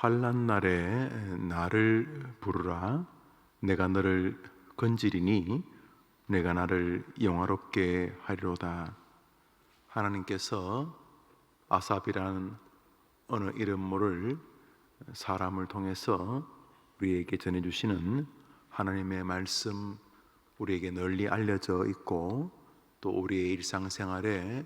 환난 날에 나를 부르라. 내가 너를 건지리니 내가 나를 영화롭게 하리로다. 하나님께서 아삽이라는 어느 이름 모를 사람을 통해서 우리에게 전해주시는 하나님의 말씀, 우리에게 널리 알려져 있고 또 우리의 일상생활에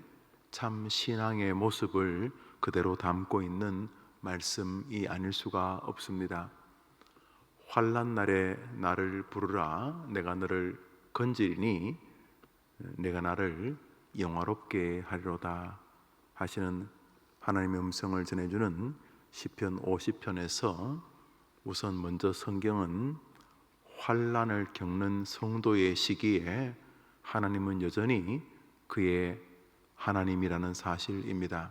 참 신앙의 모습을 그대로 담고 있는 말씀이 아닐 수가 없습니다. 환난 날에 나를 부르라. 내가 너를 건지리니 내가 나를 영화롭게 하리로다 하시는 하나님의 음성을 전해주는 시편 50편에서 우선 먼저 성경은 환난을 겪는 성도의 시기에 하나님은 여전히 그의 하나님이라는 사실입니다.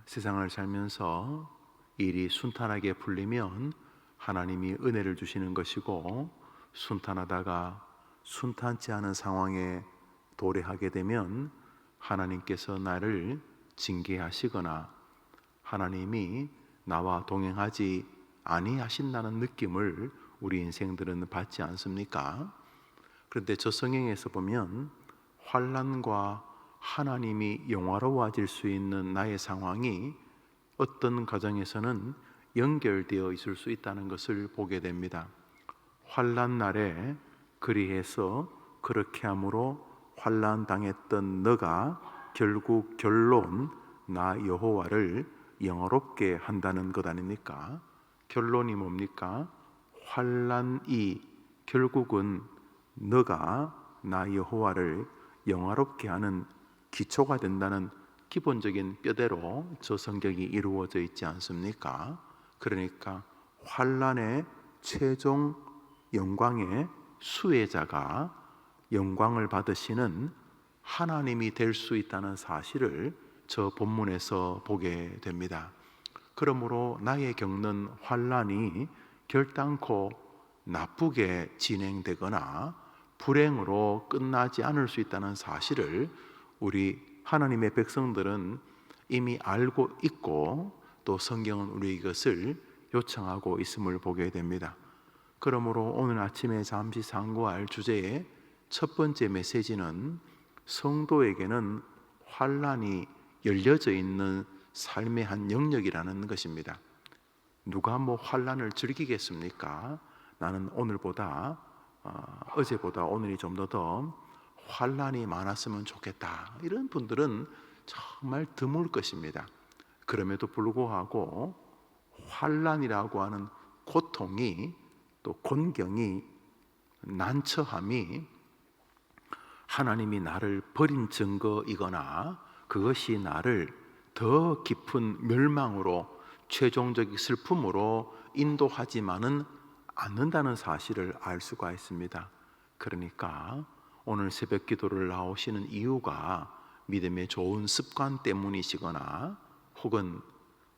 세상을 살면서 일이 순탄하게 풀리면 하나님이 은혜를 주시는 것이고, 순탄하다가 순탄치 않은 상황에 도래하게 되면 하나님께서 나를 징계하시거나 하나님이 나와 동행하지 아니하신다는 느낌을 우리 인생들은 받지 않습니까? 그런데 저 성경에서 보면 환난과 하나님이 영화로워질 수 있는 나의 상황이 어떤 가정에서는 연결되어 있을 수 있다는 것을 보게 됩니다. 환난 날에 그리해서 그렇게 함으로 환난 당했던 너가 결국 결론 나 여호와를 영화롭게 한다는 것 아닙니까? 결론이 뭡니까? 환난이 결국은 너가 나 여호와를 영화롭게 하는 기초가 된다는 기본적인 뼈대로 저 성경이 이루어져 있지 않습니까? 그러니까 환난의 최종 영광의 수혜자가 영광을 받으시는 하나님이 될 수 있다는 사실을 저 본문에서 보게 됩니다. 그러므로 나의 겪는 환난이 결단코 나쁘게 진행되거나 불행으로 끝나지 않을 수 있다는 사실을 우리 하나님의 백성들은 이미 알고 있고 또 성경은 우리 이것을 요청하고 있음을 보게 됩니다. 그러므로 오늘 아침에 잠시 상고할 주제의 첫 번째 메시지는 성도에게는 환난이 열려져 있는 삶의 한 영역이라는 것입니다. 누가 환난을 즐기겠습니까? 나는 오늘보다 어제보다 오늘이 좀 더 환난이 많았으면 좋겠다, 이런 분들은 정말 드물 것입니다. 그럼에도 불구하고 환난이라고 하는 고통이 또 곤경이 난처함이 하나님이 나를 버린 증거이거나 그것이 나를 더 깊은 멸망으로 최종적인 슬픔으로 인도하지만은 않는다는 사실을 알 수가 있습니다. 그러니까 오늘 새벽 기도를 나오시는 이유가 믿음의 좋은 습관 때문이시거나 혹은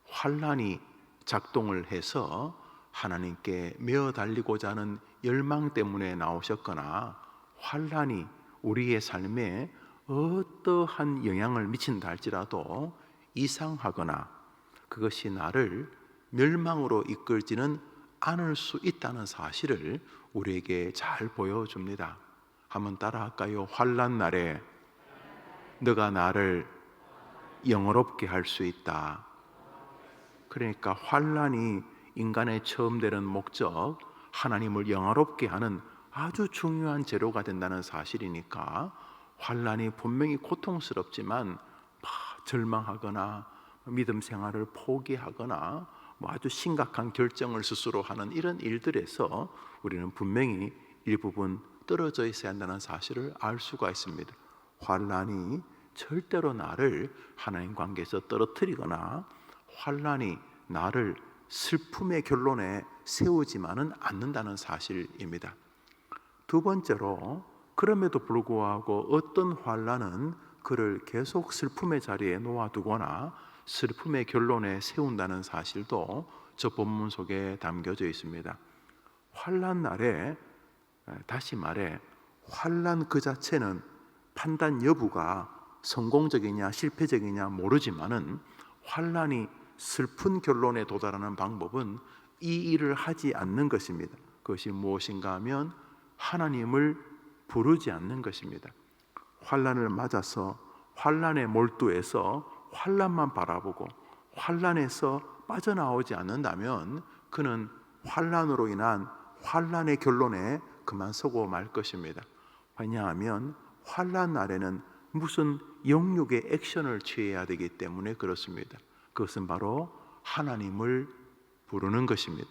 환난이 작동을 해서 하나님께 메어 달리고자 하는 열망 때문에 나오셨거나 환난이 우리의 삶에 어떠한 영향을 미친다 할지라도 이상하거나 그것이 나를 멸망으로 이끌지는 않을 수 있다는 사실을 우리에게 잘 보여줍니다. 한번 따라 할까요? 환난 날에 너가 나를 영화롭게 할 수 있다. 그러니까 환난이 인간의 처음 되는 목적, 하나님을 영화롭게 하는 아주 중요한 재료가 된다는 사실이니까 환난이 분명히 고통스럽지만 절망하거나 믿음 생활을 포기하거나 아주 심각한 결정을 스스로 하는 이런 일들에서 우리는 분명히 일부분 떨어져 있어야 한다는 사실을 알 수가 있습니다. 환난이 절대로 나를 하나님 관계에서 떨어뜨리거나 환난이 나를 슬픔의 결론에 세우지만은 않는다는 사실입니다. 두 번째로, 그럼에도 불구하고 어떤 환난은 그를 계속 슬픔의 자리에 놓아두거나 슬픔의 결론에 세운다는 사실도 저 본문 속에 담겨져 있습니다. 환난 날에, 다시 말해 환난 그 자체는 판단 여부가 성공적이냐 실패적이냐 모르지만은 환난이 슬픈 결론에 도달하는 방법은 이 일을 하지 않는 것입니다. 그것이 무엇인가 하면 하나님을 부르지 않는 것입니다. 환난을 맞아서 환난에 몰두해서 환난만 바라보고 환난에서 빠져나오지 않는다면 그는 환난으로 인한 환난의 결론에 그만 서고 말 것입니다. 왜냐하면 환난 날에는 무슨 영육의 액션을 취해야 되기 때문에 그렇습니다. 그것은 바로 하나님을 부르는 것입니다.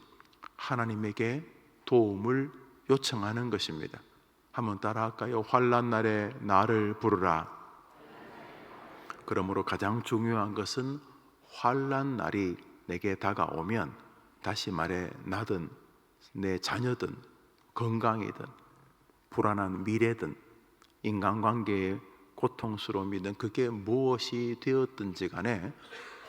하나님에게 도움을 요청하는 것입니다. 한번 따라할까요? 환난 날에 나를 부르라. 그러므로 가장 중요한 것은 환난 날이 내게 다가오면, 다시 말해 나든 내 자녀든 건강이든 불안한 미래든 인간관계의 고통스러움이든 그게 무엇이 되었든지 간에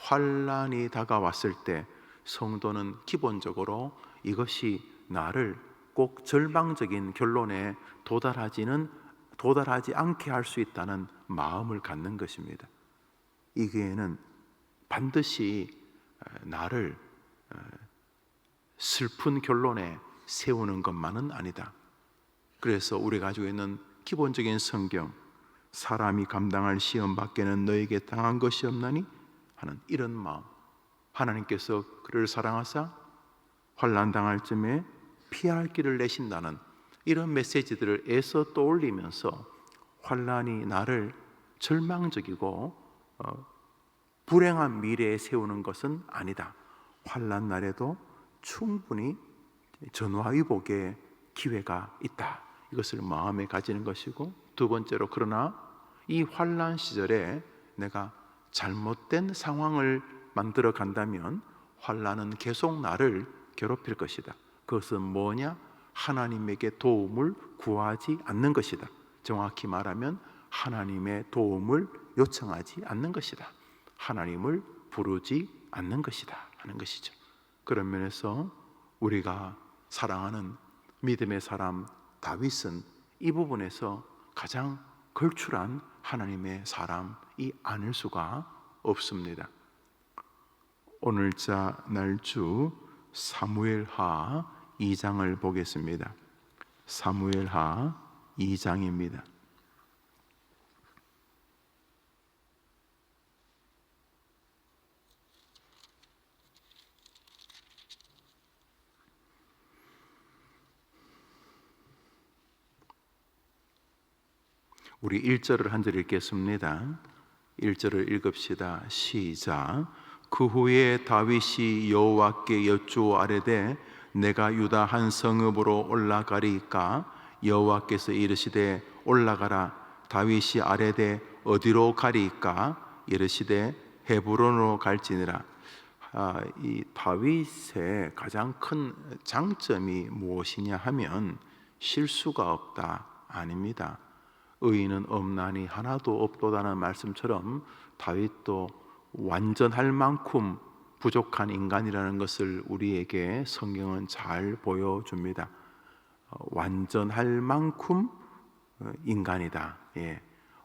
환난이 다가왔을 때 성도는 기본적으로 이것이 나를 꼭 절망적인 결론에 도달하지 않게 할 수 있다는 마음을 갖는 것입니다. 이게는 반드시 나를 슬픈 결론에 세우는 것만은 아니다. 그래서 우리가 가지고 있는 기본적인 성경, 사람이 감당할 시험 밖에는 너에게 당한 것이 없나니 하는 이런 마음, 하나님께서 그를 사랑하사 환난 당할 쯤에 피할 길을 내신다는 이런 메시지들을 애써 떠올리면서 환난이 나를 절망적이고 불행한 미래에 세우는 것은 아니다. 환난 날에도 충분히 전화위복의 기회가 있다. 이것을 마음에 가지는 것이고, 두 번째로, 그러나 이 환난 시절에 내가 잘못된 상황을 만들어 간다면 환난은 계속 나를 괴롭힐 것이다. 그것은 뭐냐? 하나님에게 도움을 구하지 않는 것이다. 정확히 말하면 하나님의 도움을 요청하지 않는 것이다. 하나님을 부르지 않는 것이다 하는 것이죠. 그런 면에서 우리가 사랑하는 믿음의 사람 다윗은 이 부분에서 가장 걸출한 하나님의 사람이 아닐 수가 없습니다. 오늘자 날주 사무엘하 2장을 보겠습니다. 사무엘하 2장입니다. 우리 1절을 한 절 읽겠습니다. 1절을 읽읍시다. 시작. 그 후에 다윗이 여호와께 여쭈어 아뢰되 내가 유다 한 성읍으로 올라가리이까? 여호와께서 이르시되 올라가라. 다윗이 아뢰되 어디로 가리이까? 이르시되 헤브론으로 갈지니라. 이 다윗의 가장 큰 장점이 무엇이냐 하면 실수가 없다 아닙니다. 의인은 없나니 하나도 없도다는 말씀처럼 다윗도 완전할 만큼 부족한 인간이라는 것을 우리에게 성경은 잘 보여줍니다. 완전할 만큼 인간이다.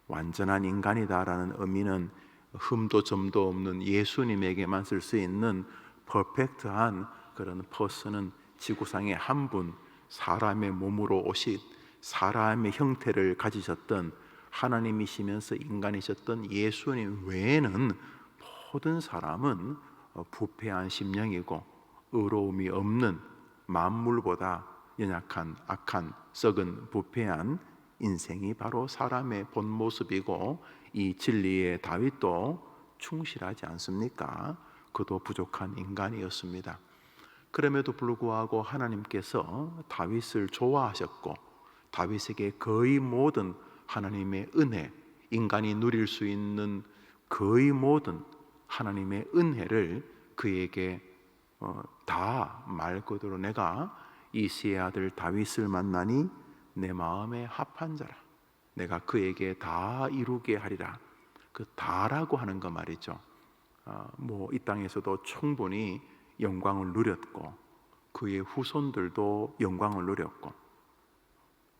완전한 인간이다라는 의미는 흠도 점도 없는 예수님에게만 쓸 수 있는 퍼펙트한 그런 퍼슨은 지구상에 한 분, 사람의 몸으로 오신 사람의 형태를 가지셨던 하나님이시면서 인간이셨던 예수님 외에는 모든 사람은 부패한 심령이고 의로움이 없는 만물보다 연약한 악한 썩은 부패한 인생이 바로 사람의 본 모습이고, 이 진리에 다윗도 충실하지 않습니까? 그도 부족한 인간이었습니다. 그럼에도 불구하고 하나님께서 다윗을 좋아하셨고 다윗에게 거의 모든 하나님의 은혜, 인간이 누릴 수 있는 거의 모든 하나님의 은혜를 그에게 다 말 그대로 내가 이새의 아들 다윗을 만나니 내 마음에 합한 자라, 내가 그에게 다 이루게 하리라. 그 다라고 하는 거 말이죠. 이 땅에서도 충분히 영광을 누렸고 그의 후손들도 영광을 누렸고,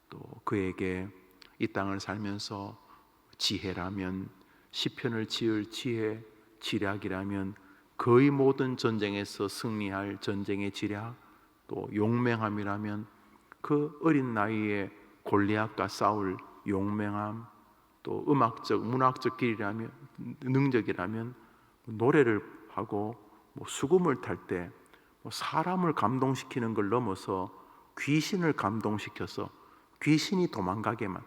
또 그에게 이 땅을 살면서 지혜라면 시편을 지을 지혜, 지략이라면 거의 모든 전쟁에서 승리할 전쟁의 지략, 또 용맹함이라면 그 어린 나이에 골리앗과 싸울 용맹함, 또 음악적, 문학적 길이라면, 능력이라면 노래를 하고 수금을 탈 때 사람을 감동시키는 걸 넘어서 귀신을 감동시켜서 귀신이 도망가게만,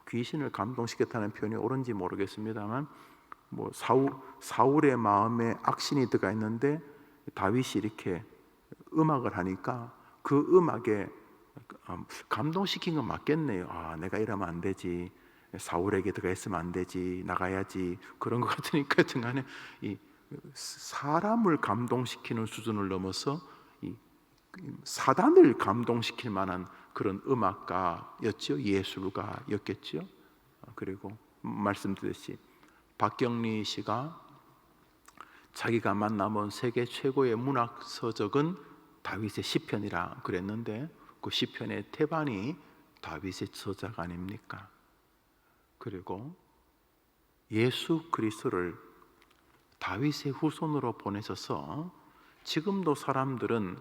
귀신을 감동시켰다는 표현이 옳은지 모르겠습니다만 사울의 마음에 악신이 들어가 있는데 다윗이 이렇게 음악을 하니까 그 음악에 감동시킨 건 맞겠네요. 아, 내가 이러면 안 되지, 사울에게 들어가 있으면 안 되지, 나가야지, 그런 것 같으니까 중간에 이 사람을 감동시키는 수준을 넘어서 이 사단을 감동시킬 만한 그런 음악가였죠. 예술가였겠죠. 그리고 말씀드렸듯이 박경리 씨가 자기가 만나본 세계 최고의 문학 서적은 다윗의 시편이라 그랬는데 그 시편의 태반이 다윗의 저작 아닙니까? 그리고 예수 그리스도를 다윗의 후손으로 보내셔서 지금도 사람들은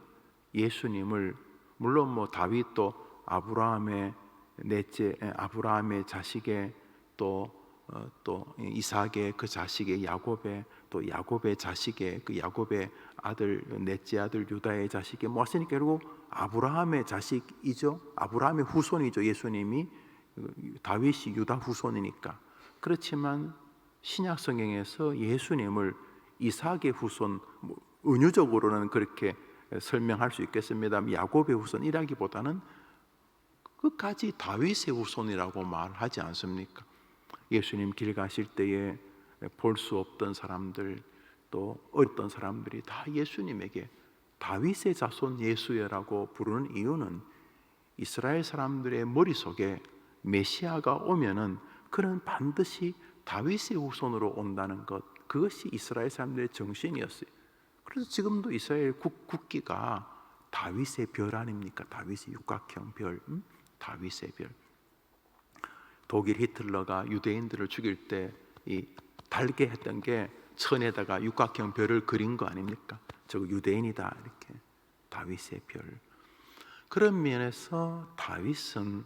예수님을, 물론 다윗도 아브라함의 넷째, 아브라함의 자식의 또 이삭의 그 자식의 야곱의, 또 야곱의 자식의 그 야곱의 아들, 넷째 아들 유다의 자식의 했으니까 결국 아브라함의 자식이죠. 아브라함의 후손이죠. 예수님이 다윗이 유다 후손이니까. 그렇지만 신약 성경에서 예수님을 이삭의 후손, 은유적으로는 그렇게 설명할 수 있겠습니다. 야곱의 후손이라기보다는 끝까지 다윗의 후손이라고 말하지 않습니까? 예수님 길 가실 때에 볼 수 없던 사람들, 또 어떤 사람들이 다 예수님에게 다윗의 자손 예수여라고 부르는 이유는 이스라엘 사람들의 머릿속에 메시아가 오면은 그는 반드시 다윗의 후손으로 온다는 것, 그것이 이스라엘 사람들의 정신이었어요. 그래서 지금도 이스라엘 국기가 다윗의 별 아닙니까? 다윗의 육각형 별, 다윗의 별. 독일 히틀러가 유대인들을 죽일 때 이 달게 했던 게 천에다가 육각형 별을 그린 거 아닙니까? 저거 유대인이다, 이렇게. 다윗의 별. 그런 면에서 다윗은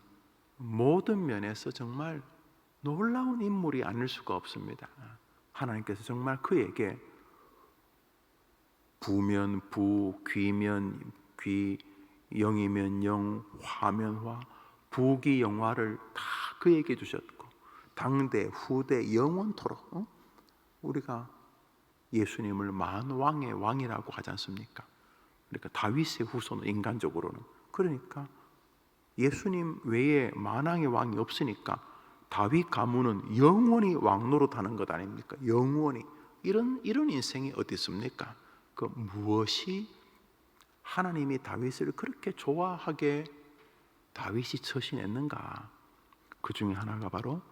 모든 면에서 정말 놀라운 인물이 아닐 수가 없습니다. 하나님께서 정말 그에게 부면 부, 귀면 귀, 영이면 영, 화면 화, 부귀영화를 다 그에게 주셨고 당대, 후대, 영원토록 우리가 예수님을 만왕의 왕이라고 하지 않습니까? 그러니까 다윗의 후손은 인간적으로는, 그러니까 예수님 외에 만왕의 왕이 없으니까 다윗 가문은 영원히 왕 노릇하는 것 아닙니까? 영원히. 이런 인생이 어디 있습니까? 그 무엇이 하나님이 다윗을 그렇게 좋아하게 다윗이 처신했는가? 그 중에 하나가 바로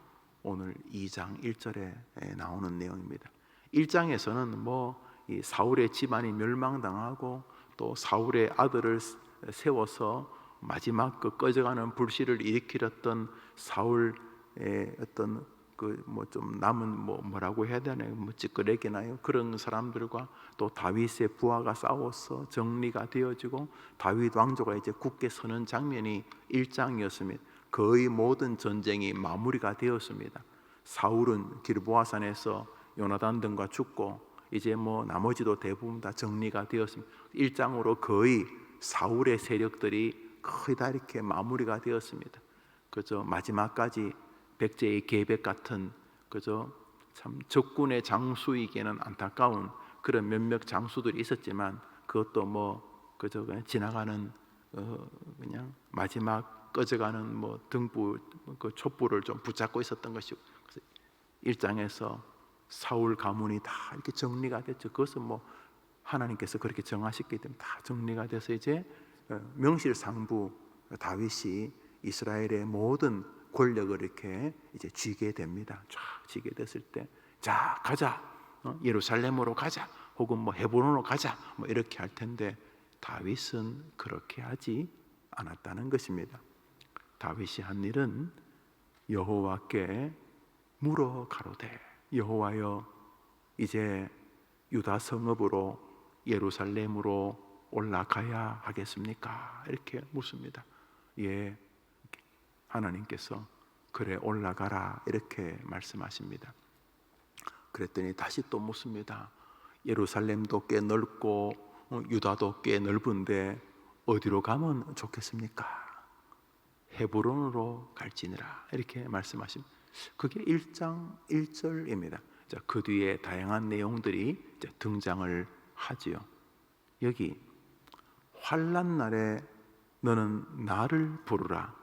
오늘 2장 1절에 나오는 내용입니다. 1장에서는 이 사울의 집안이 멸망당하고 또 사울의 아들을 세워서 마지막 그 꺼져가는 불씨를 일으키렸던 사울의 어떤 좀 남은 뭐라고 해야 되나요? 찌끄레기나요? 그런 사람들과 또 다윗의 부하가 싸워서 정리가 되어지고 다윗 왕조가 이제 굳게 서는 장면이 1장이었습니다. 거의 모든 전쟁이 마무리가 되었습니다. 사울은 길보아산에서 요나단 등과 죽고 이제 나머지도 대부분 다 정리가 되었습니다. 1장으로 거의 사울의 세력들이 거의 다 이렇게 마무리가 되었습니다. 그저 마지막까지 백제의 계백 같은 그저 참 적군의 장수이기에는 안타까운 그런 몇몇 장수들이 있었지만 그것도 그저 그냥 지나가는 그냥 마지막 꺼져가는 등불 그 촛불을 좀 붙잡고 있었던 것이고, 그래서 1장에서 사울 가문이 다 이렇게 정리가 됐죠. 그것은 하나님께서 그렇게 정하셨기 때문에 다 정리가 돼서 이제 명실상부 다윗이 이스라엘의 모든 권력을 이렇게 이제 쥐게 됩니다. 쫙 쥐게 됐을 때, 자 가자, 예루살렘으로 가자, 혹은 헤브론으로 가자, 이렇게 할 텐데 다윗은 그렇게 하지 않았다는 것입니다. 다윗이 한 일은 여호와께 물어 가로되, 여호와여, 이제 유다 성읍으로 예루살렘으로 올라가야 하겠습니까? 이렇게 묻습니다. 예, 하나님께서 그래 올라가라 이렇게 말씀하십니다. 그랬더니 다시 또 묻습니다. 예루살렘도 꽤 넓고 유다도 꽤 넓은데 어디로 가면 좋겠습니까? 헤브론으로 갈지니라 이렇게 말씀하십니다. 그게 1장 1절입니다. 자, 그 뒤에 다양한 내용들이 등장을 하지요. 여기 환난 날에 너는 나를 부르라.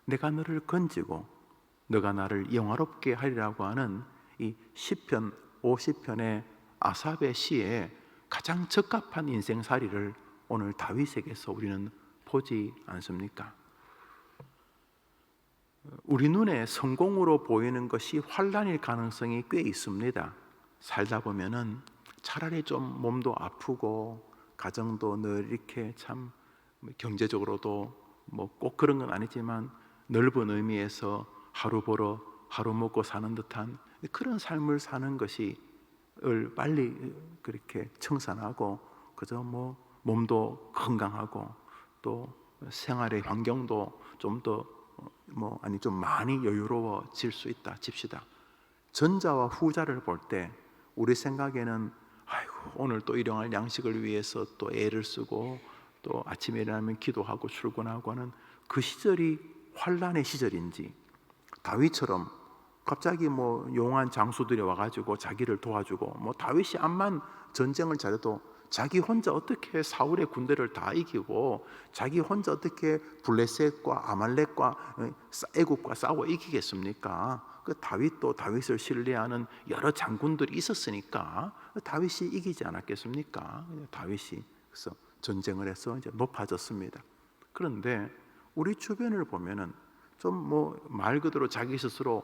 내가 너를 건지고 너가 나를 영화롭게 하리라고 하는 이 시편 50편의 아삽의 시에 가장 적합한 인생살이를 오늘 다윗에게서 우리는 보지 않습니까? 우리 눈에 성공으로 보이는 것이 환난일 가능성이 꽤 있습니다. 살다 보면은 차라리 좀 몸도 아프고 가정도 늘 이렇게 참 경제적으로도 뭐 꼭 그런 건 아니지만 넓은 의미에서 하루 벌어 하루 먹고 사는 듯한 그런 삶을 사는 것이 빨리 그렇게 청산하고 그저 뭐 몸도 건강하고 또 생활의 환경도 좀 더 좀 많이 여유로워질 수 있다 칩시다. 전자와 후자를 볼 때 우리 생각에는 아이고 오늘 또 일용할 양식을 위해서 또 애를 쓰고 또 아침에 일어나면 기도하고 출근하고 하는 그 시절이 환난의 시절인지, 다윗처럼 갑자기 용한 장수들이 와가지고 자기를 도와주고 다윗이 암만 전쟁을 잘해도 자기 혼자 어떻게 사울의 군대를 다 이기고 자기 혼자 어떻게 블레셋과 아말렉과 애국과 싸워 이기겠습니까? 그 다윗도 다윗을 신뢰하는 여러 장군들이 있었으니까 다윗이 이기지 않았겠습니까? 다윗이 그래서 전쟁을 해서 이제 높아졌습니다. 그런데 우리 주변을 보면은 좀 말 그대로 자기 스스로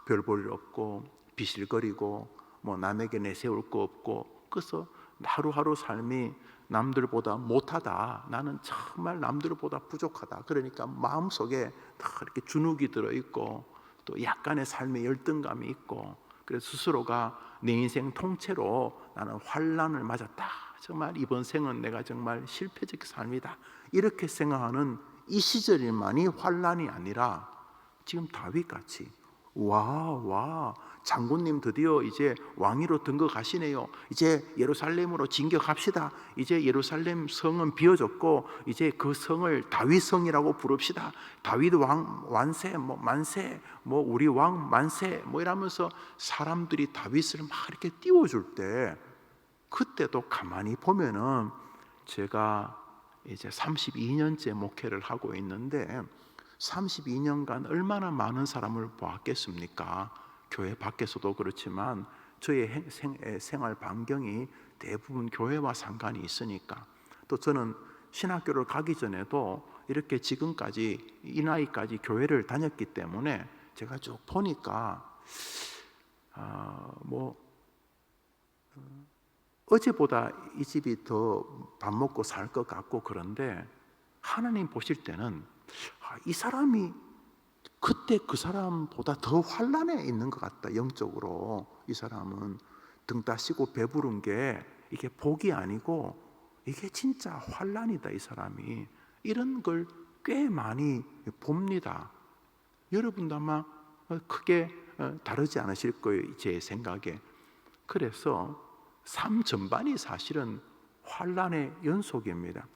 별 볼 일 없고 비실거리고 남에게 내세울 거 없고 그래서 하루하루 삶이 남들보다 못하다, 나는 정말 남들보다 부족하다, 그러니까 마음속에 다 이렇게 주눅이 들어있고 또 약간의 삶의 열등감이 있고 그래서 스스로가 내 인생 통째로 나는 환난을 맞았다, 정말 이번 생은 내가 정말 실패적 삶이다 이렇게 생각하는 이 시절만이 환난이 아니라 지금 다윗같이 와 장군님 드디어 이제 왕위로 등극하시네요. 이제 예루살렘으로 진격합시다. 이제 예루살렘 성은 비어졌고 이제 그 성을 다윗 성이라고 부릅시다. 다윗 왕 완세, 만세, 우리 왕 만세, 이러면서 사람들이 다윗을 막 이렇게 띄워줄 때, 그때도 가만히 보면은 제가 이제 32년째 목회를 하고 있는데 32년간 얼마나 많은 사람을 보았겠습니까? 교회 밖에서도 그렇지만 저의 생활 반경이 대부분 교회와 상관이 있으니까, 또 저는 신학교를 가기 전에도 이렇게 지금까지 이 나이까지 교회를 다녔기 때문에 제가 쭉 보니까 어제보다 이 집이 더 밥 먹고 살 것 같고, 그런데 하나님 보실 때는 이 사람이 그때 그 사람보다 더 환난에 있는 것 같다. 영적으로 이 사람은 등 따시고 배부른 게 이게 복이 아니고 이게 진짜 환난이다. 이 사람이 이런 걸 꽤 많이 봅니다. 여러분도 아마 크게 다르지 않으실 거예요, 제 생각에. 그래서 삶 전반이 사실은 환난의 연속입니다.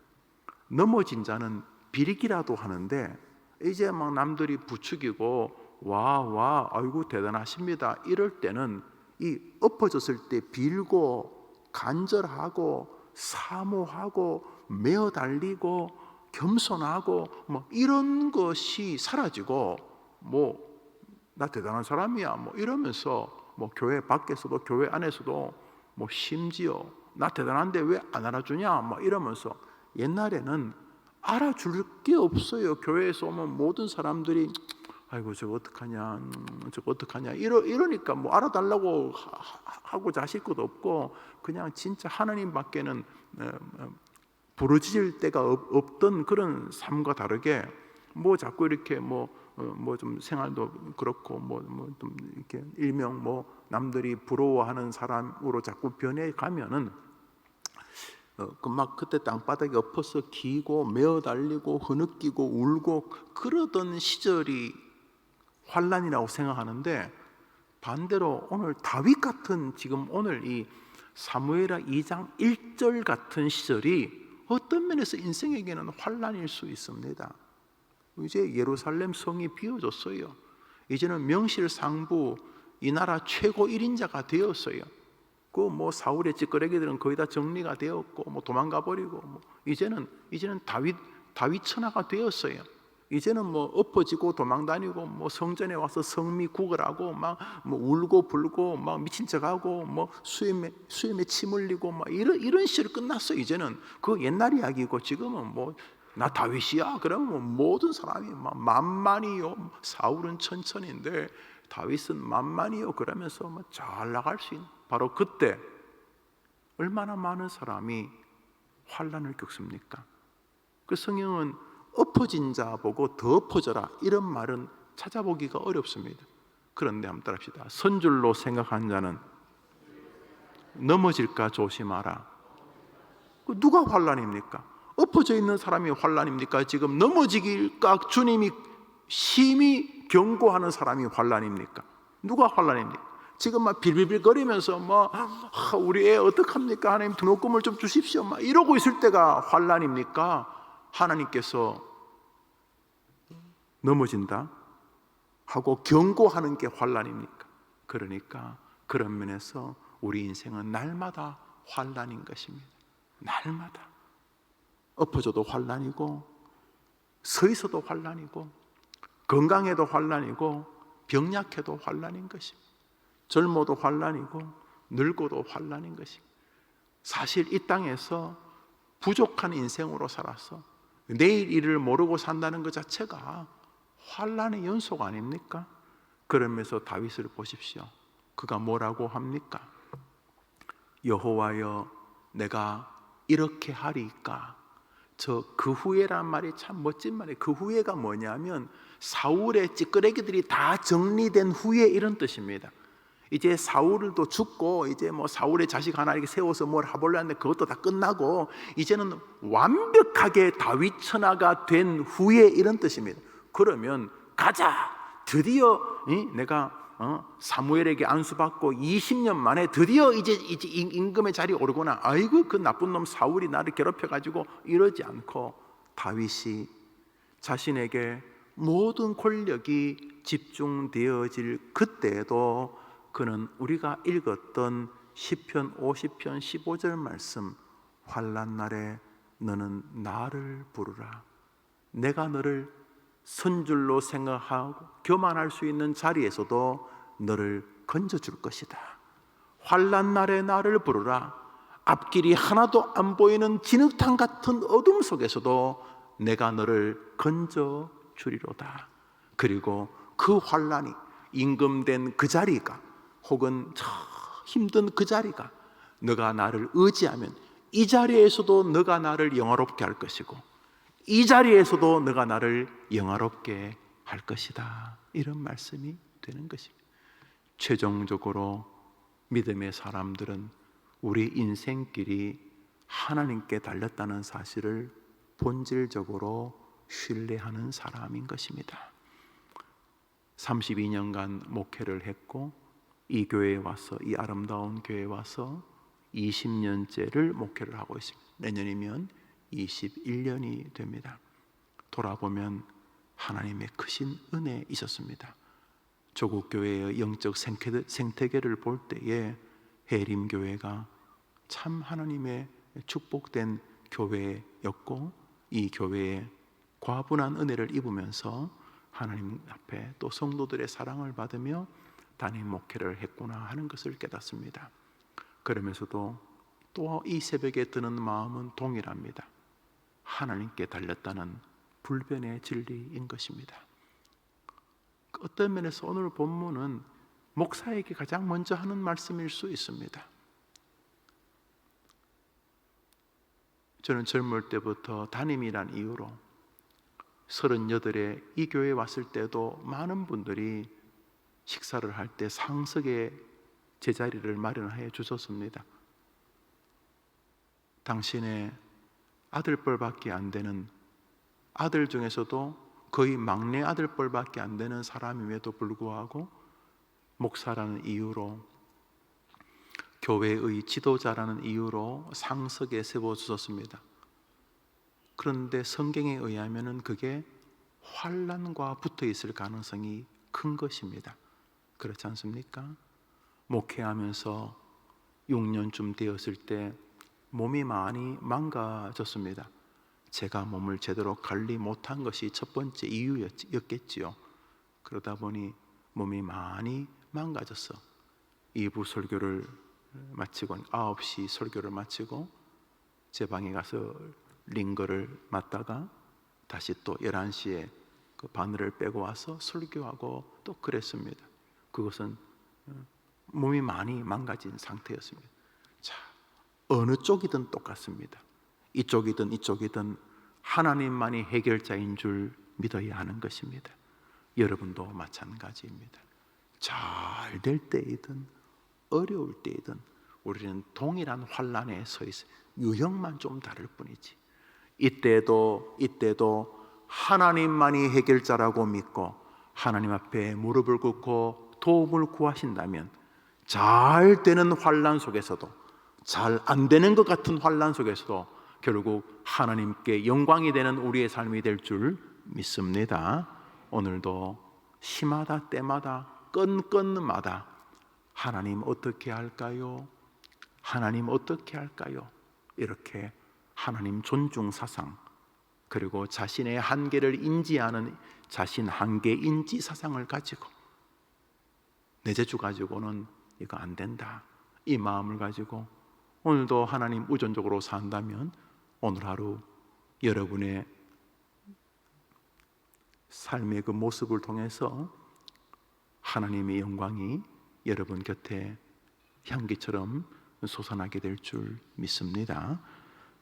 넘어진 자는 비리기라도 하는데 이제 막 남들이 부추기고 와 아이고 대단하십니다 이럴 때는 이 엎어졌을 때 빌고 간절하고 사모하고 메어 달리고 겸손하고 이런 것이 사라지고 나 대단한 사람이야 이러면서 교회 밖에서도 교회 안에서도 심지어 나 대단한데 왜 안 알아주냐 이러면서, 옛날에는 알아줄 게 없어요. 교회에서 오면 모든 사람들이 아이고 저거 어떡하냐 이러니까 알아달라고 하고자 하실 것도 없고 그냥 진짜 하나님밖에는 부르짖을 데가 없던 그런 삶과 다르게 자꾸 이렇게 좀 생활도 그렇고 좀 이렇게 일명 남들이 부러워하는 사람으로 자꾸 변해 가면은 그때 땅바닥에 엎어서 기고 메어 달리고 흐느끼고 울고 그러던 시절이 환난이라고 생각하는데, 반대로 오늘 다윗 같은, 지금 오늘 이 사무엘하 2장 1절 같은 시절이 어떤 면에서 인생에게는 환난일 수 있습니다. 이제 예루살렘 성이 비어졌어요. 이제는 명실상부 이 나라 최고 1인자가 되었어요. 사울의 찌끄레기들은 거의 다 정리가 되었고 도망가 버리고 이제는 다윗 천하가 되었어요. 이제는 엎어지고 도망다니고 성전에 와서 성미 구걸하고 울고 불고 미친 척하고 수염에 침 흘리고 이런 시절 끝났어. 이제는 그 옛날 이야기고, 지금은 나 다윗이야 그러면 모든 사람이 만만이요, 사울은 천천인데 다윗은 만만이요 그러면서 잘 나갈 수 있는, 바로 그때 얼마나 많은 사람이 환난을 겪습니까? 그 성경은 엎어진 자 보고 더 엎어져라 이런 말은 찾아보기가 어렵습니다. 그런데 한번 따라합시다. 선줄로 생각한 자는 넘어질까 조심하라. 누가 환난입니까? 엎어져 있는 사람이 환난입니까? 지금 넘어지길까 주님이 심히 경고하는 사람이 환난입니까? 누가 환난입니까? 지금 빌빌거리면서 우리 애 어떡합니까? 하나님 등록금을 좀 주십시오 이러고 있을 때가 환난입니까? 하나님께서 넘어진다 하고 경고하는 게 환난입니까? 그러니까 그런 면에서 우리 인생은 날마다 환난인 것입니다. 날마다 엎어져도 환난이고, 서 있어도 환난이고, 건강해도 환난이고, 병약해도 환난인 것입니다. 젊어도 환난이고, 늙어도 환난인 것입니다. 사실 이 땅에서 부족한 인생으로 살아서 내일 일을 모르고 산다는 것 자체가 환난의 연속 아닙니까? 그러면서 다윗을 보십시오. 그가 뭐라고 합니까? 여호와여, 내가 이렇게 하리까? 그 후에란 말이 참 멋진 말이에요. 그 후에가 뭐냐면 사울의 찌끄레기들이 다 정리된 후에 이런 뜻입니다. 이제 사울도 죽고 이제 사울의 자식 하나 이렇게 세워서 뭘 해보려 하는데 그것도 다 끝나고 이제는 완벽하게 다윗 천하가 된 후에 이런 뜻입니다. 그러면 가자, 드디어 내가 사무엘에게 안수받고 20년 만에 드디어 이제 임금의 자리에 오르구나. 아이고 그 나쁜 놈 사울이 나를 괴롭혀가지고, 이러지 않고 다윗이 자신에게 모든 권력이 집중되어질 그때에도 그는 우리가 읽었던 시편 50편 15절 말씀, 환난 날에 너는 나를 부르라. 내가 너를 선줄로 생각하고 교만할 수 있는 자리에서도 너를 건져줄 것이다. 환난 날에 나를 부르라. 앞길이 하나도 안 보이는 진흙탕 같은 어둠 속에서도 내가 너를 건져주리로다. 그리고 그 환난이 임금된 그 자리가, 혹은 저 힘든 그 자리가, 너가 나를 의지하면 이 자리에서도 너가 나를 영화롭게 할 것이고 이 자리에서도 너가 나를 영화롭게 할 것이다. 이런 말씀이 되는 것입니다. 최종적으로 믿음의 사람들은 우리 인생길이 하나님께 달렸다는 사실을 본질적으로 신뢰하는 사람인 것입니다. 32년간 목회를 했고 이 교회에 와서, 이 아름다운 교회에 와서 20년째를 목회를 하고 있습니다. 내년이면 21년이 됩니다. 돌아보면 하나님의 크신 은혜 있었습니다. 조국 교회의 영적 생태계를 볼 때에 해림교회가 참 하나님의 축복된 교회였고, 이 교회에 과분한 은혜를 입으면서 하나님 앞에 또 성도들의 사랑을 받으며 단임 목회를 했구나 하는 것을 깨닫습니다. 그러면서도 또 이 새벽에 드는 마음은 동일합니다. 하나님께 달렸다는 불변의 진리인 것입니다. 어떤 면에서 오늘 본문은 목사에게 가장 먼저 하는 말씀일 수 있습니다. 저는 젊을 때부터 담임이란 이유로 38에 이 교회에 왔을 때도 많은 분들이 식사를 할 때 상석에 제자리를 마련하여 주셨습니다. 당신의 아들뻘밖에 안 되는 아들 중에서도 거의 막내 아들뻘밖에 안 되는 사람임에도 불구하고 목사라는 이유로, 교회의 지도자라는 이유로 상석에 세워주셨습니다. 그런데 성경에 의하면 그게 환난과 붙어 있을 가능성이 큰 것입니다. 그렇지 않습니까? 목회하면서 6년쯤 되었을 때 몸이 많이 망가졌습니다. 제가 몸을 제대로 관리 못한 것이 첫 번째 이유였겠지요. 그러다 보니 몸이 많이 망가졌어. 2부 설교를 마치고 9시 설교를 마치고 제 방에 가서 링거를 맞다가 다시 또 11시에 그 바늘을 빼고 와서 설교하고 또 그랬습니다. 그것은 몸이 많이 망가진 상태였습니다. 자, 어느 쪽이든 똑같습니다. 이쪽이든 이쪽이든 하나님만이 해결자인 줄 믿어야 하는 것입니다. 여러분도 마찬가지입니다. 잘 될 때이든 어려울 때이든 우리는 동일한 환난에 서 있어요. 유형만 좀 다를 뿐이지. 이때도 하나님만이 해결자라고 믿고 하나님 앞에 무릎을 꿇고 도움을 구하신다면 잘 되는 환난 속에서도, 잘 안 되는 것 같은 환난 속에서도 결국 하나님께 영광이 되는 우리의 삶이 될 줄 믿습니다. 오늘도 시마다 때마다 건건마다 하나님 어떻게 할까요? 하나님 어떻게 할까요? 이렇게 하나님 존중 사상, 그리고 자신의 한계를 인지하는 자신 한계 인지 사상을 가지고 내 재주 가지고는 이거 안 된다, 이 마음을 가지고 오늘도 하나님 우선적으로 산다면 오늘 하루 여러분의 삶의 그 모습을 통해서 하나님의 영광이 여러분 곁에 향기처럼 솟아나게 될 줄 믿습니다.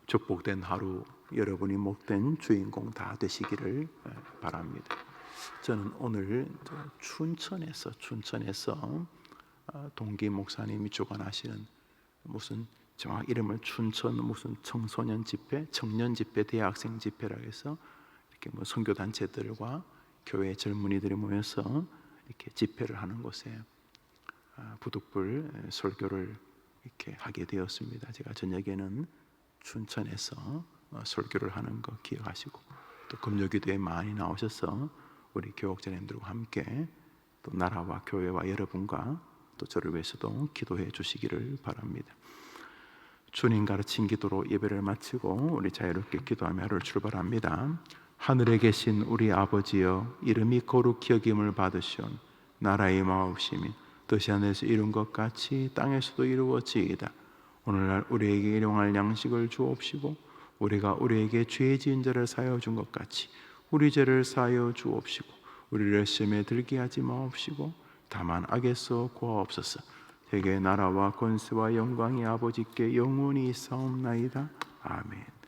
축복된 하루 여러분이 목된 주인공 다 되시기를 바랍니다. 저는 오늘 춘천에서 동기 목사님이 주관하시는 무슨 정확 이름을 춘천 무슨 청소년 집회, 청년 집회, 대학생 집회라고 해서 이렇게 뭐 선교 단체들과 교회 젊은이들이 모여서 이렇게 집회를 하는 곳에 부득불 설교를 이렇게 하게 되었습니다. 제가 저녁에는 춘천에서 설교를 하는 거 기억하시고 또 금요기도에 많이 나오셔서 우리 교역자님들과 함께 또 나라와 교회와 여러분과 또 저를 위해서도 기도해 주시기를 바랍니다. 주님 가르친 기도로 예배를 마치고 우리 자유롭게 기도하며 하루를 출발합니다. 하늘에 계신 우리 아버지여, 이름이 거룩히 여김을 받으시온 나라의 마옵시며 뜻이 하늘에서 이룬 것 같이 땅에서도 이루어지이다. 오늘날 우리에게 일용할 양식을 주옵시고 우리가 우리에게 죄 지은 자를 사하여 준 것 같이 우리 죄를 사하여 주옵시고 우리를 시험에 들게 하지 마옵시고 다만 악에서 구하옵소서. 대개 나라와 권세와 영광이 아버지께 영원히 있사옵나이다. 아멘.